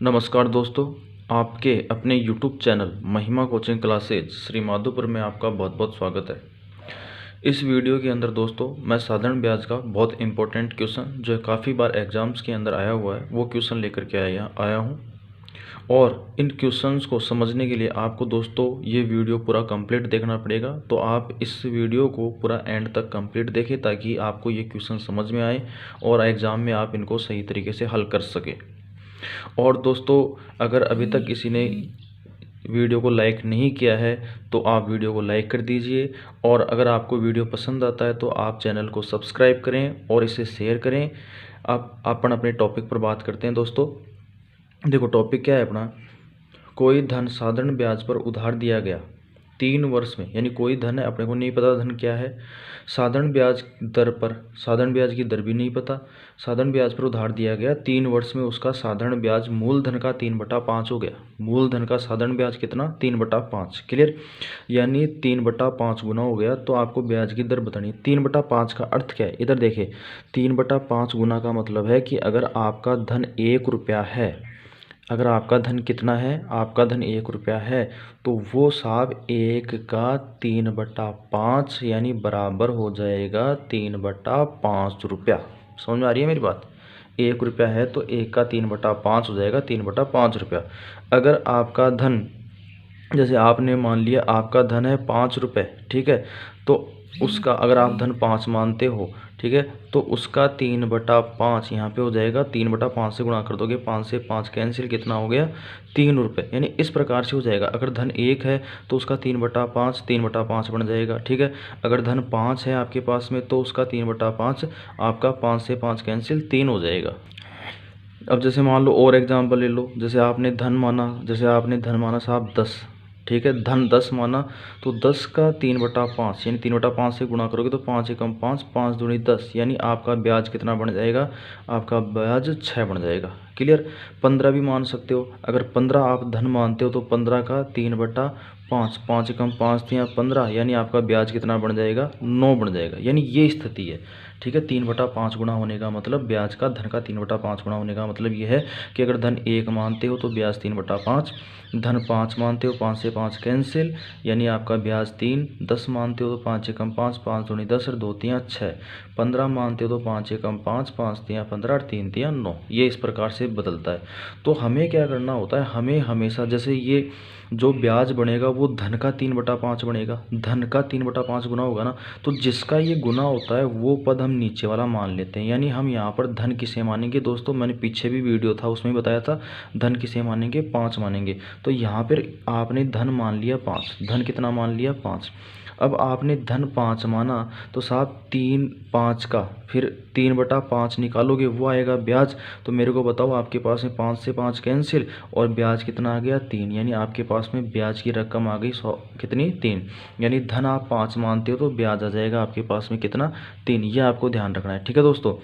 नमस्कार दोस्तों, आपके अपने यूट्यूब चैनल महिमा कोचिंग क्लासेज श्री माधोपुर में आपका बहुत बहुत स्वागत है। इस वीडियो के अंदर दोस्तों मैं साधारण ब्याज का बहुत इंपॉर्टेंट क्वेश्चन जो है काफ़ी बार एग्जाम्स के अंदर आया हुआ है वो क्वेश्चन लेकर के आया हूँ। और इन क्वेश्चंस को समझने के लिए आपको दोस्तों ये वीडियो पूरा कंप्लीट देखना पड़ेगा। तो आप इस वीडियो को पूरा एंड तक कंप्लीट देखें ताकि आपको ये क्वेश्चन समझ में आए और एग्ज़ाम में आप इनको सही तरीके से हल कर सकें। और दोस्तों अगर अभी तक किसी ने वीडियो को लाइक नहीं किया है तो आप वीडियो को लाइक कर दीजिए, और अगर आपको वीडियो पसंद आता है तो आप चैनल को सब्सक्राइब करें और इसे शेयर करें। आप अपन अपने टॉपिक पर बात करते हैं दोस्तों। देखो टॉपिक क्या है अपना, कोई धन साधारण ब्याज पर उधार दिया गया 3 वर्ष में, यानी कोई धन है, अपने को नहीं पता धन क्या है, साधारण ब्याज दर पर, साधारण ब्याज की दर भी नहीं पता, साधारण ब्याज पर उधार दिया गया 3 वर्ष में, उसका साधारण ब्याज मूलधन का 3/5 हो गया। मूलधन का साधारण ब्याज कितना, 3/5। क्लियर, यानी 3/5 गुना हो गया। तो आपको ब्याज की दर बतानी है। 3/5 का अर्थ क्या है, इधर देखे, 3/5 गुना का मतलब है कि अगर आपका धन 1 रुपया है, अगर आपका धन कितना है, आपका धन 1 रुपया है, तो वो साहब 1 का 3/5 यानी बराबर हो जाएगा 3/5 रुपया। समझ में आ रही है मेरी बात। 1 रुपया है तो 1 का 3/5 हो जाएगा 3/5 रुपया। अगर आपका धन, जैसे आपने मान लिया आपका धन है 5 रुपये, ठीक है, तो उसका अगर आप धन 5 मानते हो, ठीक है, तो उसका 3/5 यहाँ पे हो जाएगा, 3/5 से गुणा कर दोगे, 5 से 5 कैंसिल, कितना हो गया, 3 रुपये। यानी इस प्रकार से हो जाएगा। अगर धन 1 है तो उसका 3/5 3/5 बन जाएगा, ठीक है। अगर धन 5 है आपके पास में तो उसका 3/5 आपका 5 से 5 कैंसिल 3 हो जाएगा। अब जैसे मान लो और एग्जाम्पल ले लो, जैसे आपने धन माना साहब 10, ठीक है, धन 10 माना, तो 10 का 3/5 यानी 3/5 से गुणा करोगे तो 5 एकम 5, 5 दूनी 10, यानी आपका ब्याज कितना बन जाएगा, आपका ब्याज 6 बन जाएगा। क्लियर। 15 भी मान सकते हो, अगर 15 आप धन मानते हो तो 15 का 3/5, 5 एकम 5 दिया 15, यानी आपका ब्याज कितना बन जाएगा, 9 बन जाएगा। यानी ये स्थिति है, ठीक है। 3/5 गुना होने का मतलब ब्याज का, धन का 3/5 गुना होने का मतलब ये है कि अगर धन 1 मानते हो तो ब्याज 3/5, धन 5 मानते हो 5 से 5 कैंसिल, यानी आपका ब्याज 3, 10 मानते हो तो 5 एकम 5, 5 दूनी 10 और 2 तियाँ 6, 15 मानते हो तो 5 एकम 5, 5 तियाँ 15 और 3 तियाँ 9। ये इस प्रकार से बदलता है। तो हमें क्या करना होता है, हमें हमेशा जैसे ये जो ब्याज बनेगा वो धन का 3/5 बनेगा, धन का 3/5 गुना होगा ना, तो जिसका ये गुना होता है वो पद हम नीचे वाला मान लेते हैं। यानी हम यहाँ पर धन किसे मानेंगे दोस्तों, मैंने पीछे भी वीडियो था उसमें बताया था, धन किसे मानेंगे, 5 मानेंगे। तो यहाँ पर आपने धन मान लिया 5, धन कितना मान लिया 5। अब आपने धन 5 माना तो साहब 3 5 का फिर 3/5 निकालोगे, वो आएगा ब्याज। तो मेरे को बताओ, आपके पास में 5 से 5 कैंसिल और ब्याज कितना आ गया, 3, यानी आपके पास में ब्याज की रकम आ गई 100, कितनी, 3। यानी धन आप 5 मानते हो तो ब्याज आ जाएगा आपके पास में कितना, 3। ये आपको ध्यान रखना है, ठीक है दोस्तों।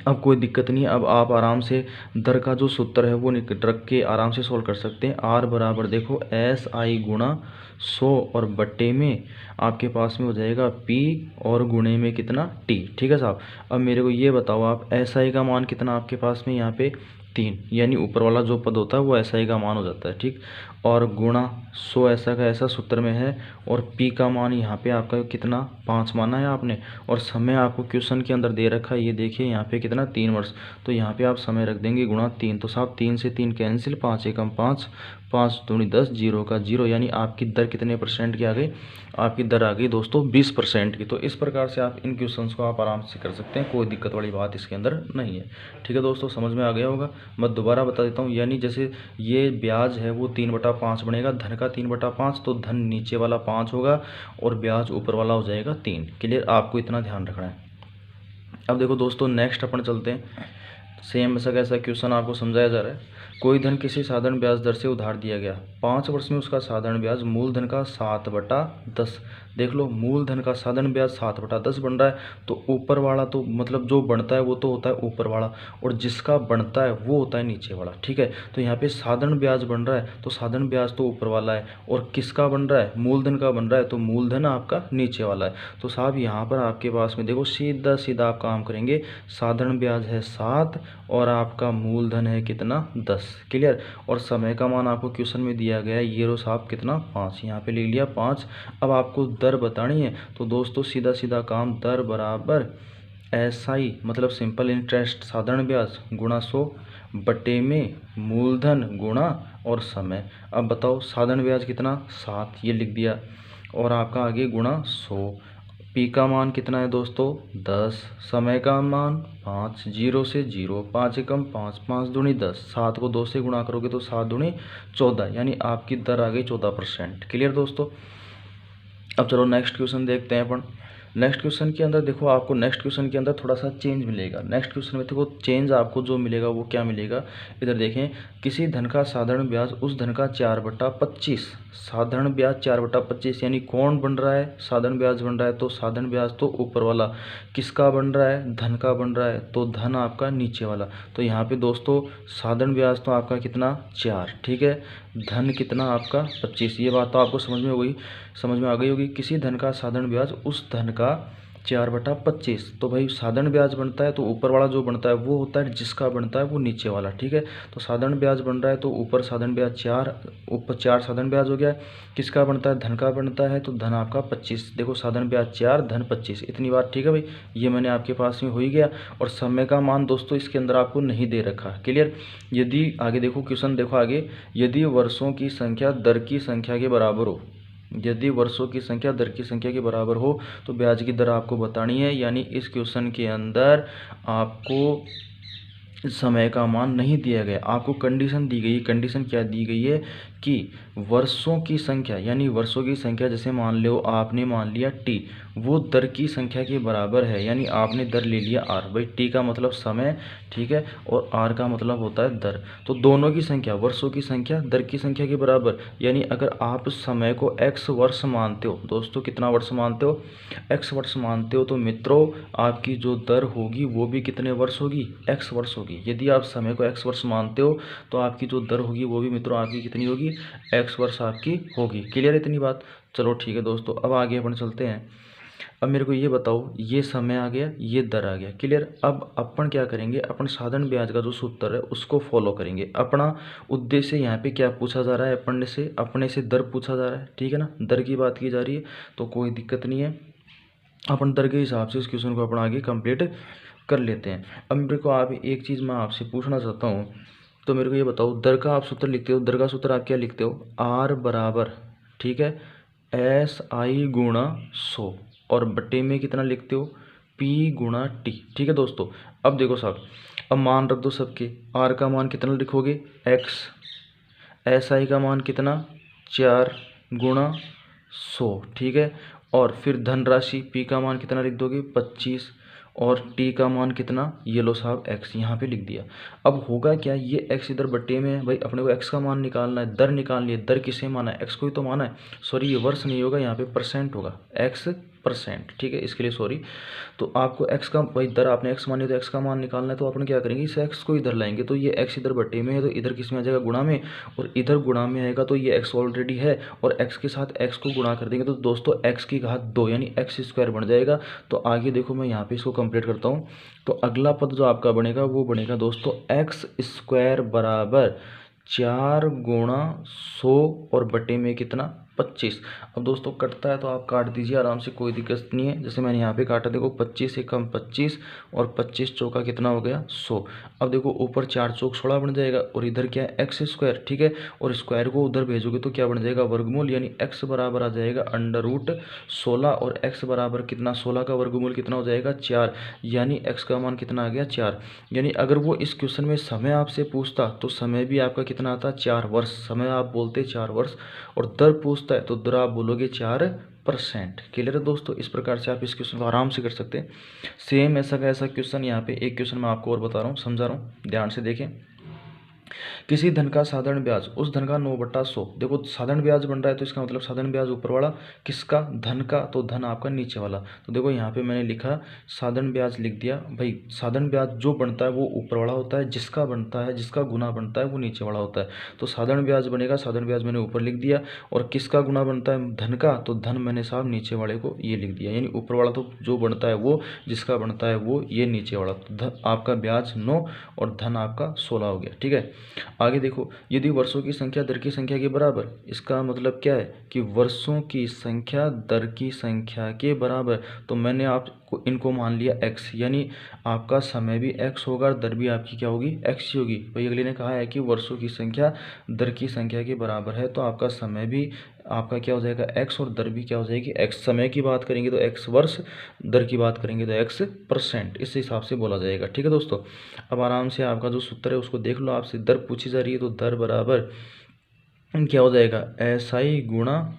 अब कोई दिक्कत नहीं है, अब आप आराम से दर का जो सूत्र है वो रख के आराम से सोल्व कर सकते हैं। आर बराबर देखो SI गुणा 100 और बट्टे में आपके पास में हो जाएगा P और गुणे में कितना, T, ठीक है साहब। अब मेरे को ये बताओ आप, SI का मान कितना आपके पास में यहाँ पे 3, यानी ऊपर वाला जो पद होता है वो SI का मान हो जाता है, ठीक। और गुणा 100 ऐसा का ऐसा सूत्र में है, और P का मान यहाँ पे आपका कितना, 5 माना है आपने, और समय आपको क्वेश्चन के अंदर दे रखा है, ये देखिए यहाँ पे कितना, 3 वर्ष। तो यहाँ पे आप समय रख देंगे गुणा 3, तो साहब 3 से 3 कैंसिल, 5 एकम 5, 5 दूनी 10, 0 का 0, यानी आपकी दर कितने % की आ गई, आपकी दर आ गई दोस्तों 20% की। तो इस प्रकार से आप इन क्वेश्चंस को आप आराम से कर सकते हैं, कोई दिक्कत वाली बात इसके अंदर नहीं है, ठीक है दोस्तों। समझ में आ गया होगा। मैं दोबारा बता देता हूँ, यानी जैसे ये ब्याज है वो 3/5 बनेगा, धन का 3/5, तो धन नीचे वाला 5 होगा और ब्याज ऊपर वाला हो जाएगा 3। क्लियर, आपको इतना ध्यान रखना है। अब देखो दोस्तों नेक्स्ट अपन चलते हैं। सेम ऐसा कैसा क्वेश्चन आपको समझाया जा रहा है। कोई धन किसी साधारण ब्याज दर से उधार दिया गया, 5 वर्ष में उसका साधारण ब्याज मूलधन का 7/10। देख लो, मूलधन का साधारण ब्याज 7/10 बन रहा है, तो ऊपर वाला तो मतलब जो बनता है वो तो होता है ऊपर वाला, और जिसका बनता है वो होता है नीचे वाला, ठीक है। तो यहाँ पे साधारण ब्याज बन रहा है तो साधारण ब्याज तो ऊपर वाला है, और किसका बन रहा है, मूलधन का बन रहा है, तो मूलधन आपका नीचे वाला है। तो साहब यहाँ पर आपके पास में देखो सीधा सीधा आप काम करेंगे, साधारण ब्याज है 7 और आपका मूलधन है कितना 10। क्लियर। और समय का मान आपको क्वेश्चन में दिया गया है ये रो साहब कितना 5, यहाँ पे लिख लिया 5। अब आपको दर बतानी है तो दोस्तों सीधा सीधा काम, दर बराबर SI मतलब सिंपल इंटरेस्ट साधारण ब्याज गुणा 100 बटे में मूलधन गुणा और समय। अब बताओ साधारण ब्याज कितना 7, ये लिख दिया, और आपका आगे गुणा 100। पी का मान कितना है दोस्तों 10, समय का मान 5, 0 से 0, 5 एकम 5, 5 दूनी 10, 7 को 2 से गुणा करोगे तो 7 दूनी 14, यानी आपकी दर आ गई 14%। क्लियर दोस्तों। अब चलो नेक्स्ट क्वेश्चन देखते हैं अपन। नेक्स्ट क्वेश्चन के अंदर देखो, आपको नेक्स्ट क्वेश्चन के अंदर थोड़ा सा चेंज मिलेगा। नेक्स्ट क्वेश्चन में देखो चेंज आपको जो मिलेगा वो क्या मिलेगा, इधर देखें। किसी धन का साधारण ब्याज उस धन का 4/25, साधारण ब्याज 4/25, यानी कौन बन रहा है, साधारण ब्याज बन रहा है। तो साधारण ब्याज तो ऊपर वाला, किसका बन रहा है, धन का बन रहा है, तो धन आपका नीचे वाला। तो यहाँ पे दोस्तों साधारण ब्याज तो आपका कितना 4, ठीक है, धन कितना आपका 25। ये बात तो आपको समझ में आ गई होगी। किसी धन का साधारण ब्याज उस धन का 4/25, तो भाई साधारण ब्याज बनता है तो ऊपर वाला जो बनता है वो होता है, जिसका बनता है वो नीचे वाला, ठीक है। तो साधारण ब्याज बन रहा है तो ऊपर साधारण ब्याज 4, ऊपर 4 साधारण ब्याज हो गया। किसका बनता है, धन का बनता है, तो धन आपका 25। देखो साधारण ब्याज 4, धन 25, इतनी बात, ठीक है भाई, ये मैंने आपके पास में हो ही गया। और समय का मान दोस्तों इसके अंदर आपको नहीं दे रखा। क्लियर। यदि आगे देखो क्वेश्चन, देखो आगे, यदि वर्षों की संख्या दर की संख्या के बराबर हो, यदि वर्षों की संख्या दर की संख्या के बराबर हो तो ब्याज की दर आपको बतानी है। यानी इस क्वेश्चन के अंदर आपको समय का मान नहीं दिया गया, आपको कंडीशन दी गई है। कंडीशन क्या दी गई है कि वर्षों की संख्या, यानी वर्षों की संख्या जैसे मान लो आपने मान लिया t, वो दर की संख्या के बराबर है, यानी आपने दर ले लिया r। भाई t का मतलब समय, ठीक है, और r का मतलब होता है दर। तो दोनों की संख्या, वर्षों की संख्या दर की संख्या के बराबर, यानी अगर आप समय को x वर्ष मानते हो दोस्तों, कितना वर्ष मानते हो, x वर्ष मानते हो, तो मित्रों आपकी जो दर होगी वो भी कितने वर्ष होगी, x वर्ष होगी। यदि आप समय को x वर्ष मानते हो तो आपकी जो दर होगी वो भी मित्रों आपकी कितनी होगी, x वर्ष आपकी होगी। क्लियर इतनी बात। चलो ठीक है दोस्तों, अब आगे अपन चलते हैं। अब मेरे को ये बताओ, ये समय आ गया, ये दर आ गया। क्लियर। अब अपन क्या करेंगे, अपन साधारण ब्याज का जो सूत्र है उसको फॉलो करेंगे। अपना उद्देश्य यहाँ पे क्या पूछा जा रहा है, अपने से दर पूछा जा रहा है, ठीक है ना, दर की बात की जा रही है, तो कोई दिक्कत नहीं है। अपन दर के हिसाब से इस क्वेश्चन को अपन आगे कंप्लीट कर लेते हैं। अब मेरे को आप एक चीज़ मैं आपसे पूछना चाहता हूँ, तो मेरे को ये बताओ, दर का आप सूत्र लिखते हो, दर का सूत्र आप क्या लिखते हो, R बराबर, ठीक है, SI गुणा 100, और बटे में कितना लिखते हो, P गुणा T, ठीक है दोस्तों। अब देखो साहब, अब मान रख दो सबके, R का मान कितना लिखोगे X, SI का मान कितना 4 गुणा 100, ठीक है, और फिर धनराशि P का मान कितना लिख दोगे 25, और T का मान कितना, ये लो साहब X यहाँ पे लिख दिया। अब होगा क्या, ये X इधर बट्टे में है, भाई अपने को X का मान निकालना है, दर निकालनी है। दर किसे माना है, X को ही तो माना है। सॉरी ये वर्ष नहीं होगा, यहाँ पे परसेंट होगा, X %, ठीक है, इसके लिए सॉरी। तो आपको X का, भाई दर आपने X मानी तो X का मान निकालना है, तो अपन क्या करेंगे, इस X को इधर लाएंगे, तो ये X इधर बट्टे में है, तो इधर किस में आ जाएगा, गुणा में, और इधर गुणा में आएगा, तो ये X ऑलरेडी है, और X के साथ X को गुणा कर देंगे तो दोस्तों X की घात 2 यानी x² बन जाएगा। तो आगे देखो मैं यहाँ पे इसको कंप्लीट करता हूँ। तो अगला पद जो आपका बनेगा वो बनेगा दोस्तों x² बराबर 4 गुणा 100 और बटे में कितना 25। अब दोस्तों कटता है तो आप काट दीजिए आराम से, कोई दिक्कत नहीं है। जैसे मैंने यहाँ पे काटा, देखो 25 से कम 25 और 25 चौका कितना हो गया 100। अब देखो ऊपर 4 चौक 16 बन जाएगा, और इधर क्या है x², ठीक है, और स्क्वायर को उधर भेजोगे तो क्या बन जाएगा वर्गमूल, यानी x बराबर आ जाएगा √16, और x बराबर कितना 16 का वर्गमूल कितना हो जाएगा 4, यानी x का मान कितना आ गया 4। यानी अगर वो इस क्वेश्चन में समय आपसे पूछता तो समय भी आपका कितना आता 4 वर्ष, समय आप बोलते 4 वर्ष, और दर पूछता है तो दर आप बोलोगे 4%। क्लियर है दोस्तों। इस प्रकार से आप इस क्वेश्चन को आराम से कर सकते हैं। सेम ऐसा का ऐसा क्वेश्चन यहाँ पे एक क्वेश्चन मैं आपको और बता रहा हूँ, समझा रहा हूँ, ध्यान से देखें। किसी धन का साधारण ब्याज उस धन का 9/100। देखो साधारण ब्याज बन रहा है तो इसका मतलब साधारण ब्याज ऊपर वाला, किसका, धन का, तो धन आपका नीचे वाला। तो देखो यहाँ पे मैंने लिखा साधारण ब्याज लिख दिया भाई। साधारण ब्याज जो बनता है वो ऊपर वाला होता है, जिसका बनता है, जिसका गुना बनता है वो नीचे वाला होता है। तो साधारण ब्याज बनेगा, साधारण ब्याज मैंने ऊपर लिख दिया, और किसका गुना बनता है, धन का, तो धन मैंने साहब नीचे वाले को ये लिख दिया। यानी ऊपर वाला तो जो बनता है वो, जिसका बनता है वो, ये नीचे वाला। तो आपका ब्याज 9 और धन आपका 16 हो गया। ठीक है, आगे देखो, यदि वर्षों की संख्या दर की संख्या के बराबर, इसका मतलब क्या है कि वर्षों की संख्या दर की संख्या के बराबर, तो मैंने आपको इनको मान लिया x, यानी आपका समय भी x होगा और दर भी आपकी क्या होगी, x ही होगी। भाई अगले ने कहा है कि वर्षों की संख्या दर की संख्या के बराबर है, तो आपका समय भी आपका क्या हो जाएगा, x, और दर भी क्या हो जाएगी, x। समय की बात करेंगे तो x वर्ष, दर की बात करेंगे तो x%, इस हिसाब से बोला जाएगा। ठीक है दोस्तों, अब आराम से आपका जो सूत्र है उसको देख लो। आपसे दर पूछी जा रही है तो दर बराबर क्या हो जाएगा, SI गुणा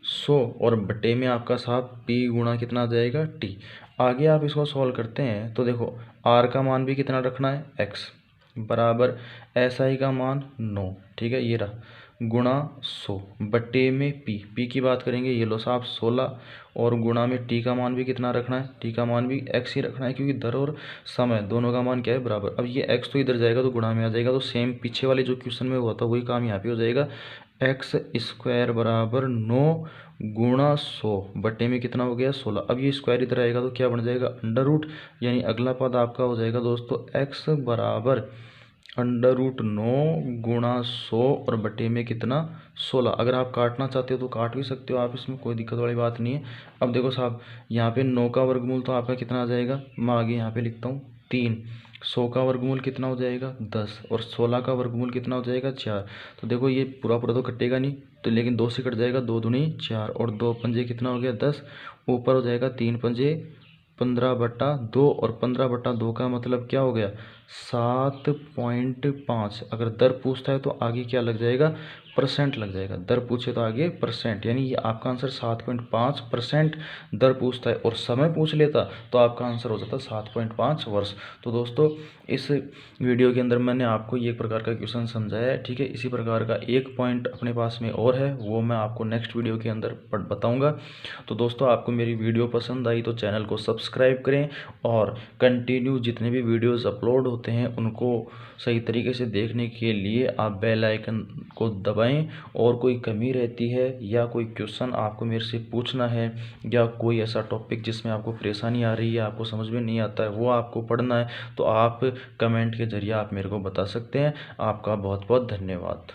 100 और बटे में आपका साहब P गुणा कितना आ जाएगा, T। आगे आप इसको सॉल्व करते हैं तो देखो R का मान भी कितना रखना है, x, बराबर SI का मान 9, ठीक है ये रहा, गुणा 100 बटे में P की बात करेंगे, ये लो साहब 16, और गुणा में T का मान भी कितना रखना है, T का मान भी x ही रखना है, क्योंकि दर और समय दोनों का मान क्या है, बराबर। अब ये x तो इधर जाएगा तो गुणा में आ जाएगा, तो सेम पीछे वाले जो क्वेश्चन में हुआ था वही काम यहाँ पे हो जाएगा। x² बराबर 9 गुणा 100 बटे में कितना हो गया, 16। अब ये स्क्वायर इधर आएगा तो क्या बन जाएगा, अंडर रूट, यानी अगला पद आपका हो जाएगा दोस्तों x बराबर √9 गुणा 100 और बटे में कितना, 16। अगर आप काटना चाहते हो तो काट भी सकते हो आप, इसमें कोई दिक्कत वाली बात नहीं है। अब देखो साहब, यहाँ पे 9 का वर्गमूल तो आपका कितना आ जाएगा, मैं आगे यहाँ पे लिखता हूँ 3, 100 का वर्गमूल कितना हो जाएगा 10, और 16 का वर्गमूल कितना हो जाएगा 4। तो देखो ये पूरा पूरा तो कटेगा नहीं, तो लेकिन 2 से कट जाएगा, 2 दूनी 4, और 2 पंजे कितना हो गया 10, ऊपर हो जाएगा 3 पंजे 15/2, और 15/2 का मतलब क्या हो गया, 7.5। अगर दर पूछता है तो आगे क्या लग जाएगा, परसेंट लग जाएगा, दर पूछे तो आगे परसेंट, यानी ये आपका आंसर 7.5%। दर पूछता है और समय पूछ लेता तो आपका आंसर हो जाता 7.5 वर्ष। तो दोस्तों इस वीडियो के अंदर मैंने आपको ये एक प्रकार का क्वेश्चन समझाया है, ठीक है। इसी प्रकार का एक पॉइंट अपने पास में और है, वो मैं आपको नेक्स्ट वीडियो के अंदर बताऊंगा। तो दोस्तों आपको मेरी वीडियो पसंद आई तो चैनल को सब्सक्राइब करें, और कंटिन्यू जितने भी वीडियोज़ अपलोड होते हैं उनको सही तरीके से देखने के लिए आप बेल आइकन को दबाएं। और कोई कमी रहती है या कोई क्वेश्चन आपको मेरे से पूछना है, या कोई ऐसा टॉपिक जिसमें आपको परेशानी आ रही है, आपको समझ में नहीं आता है, वो आपको पढ़ना है, तो आप कमेंट के जरिए आप मेरे को बता सकते हैं। आपका बहुत बहुत धन्यवाद।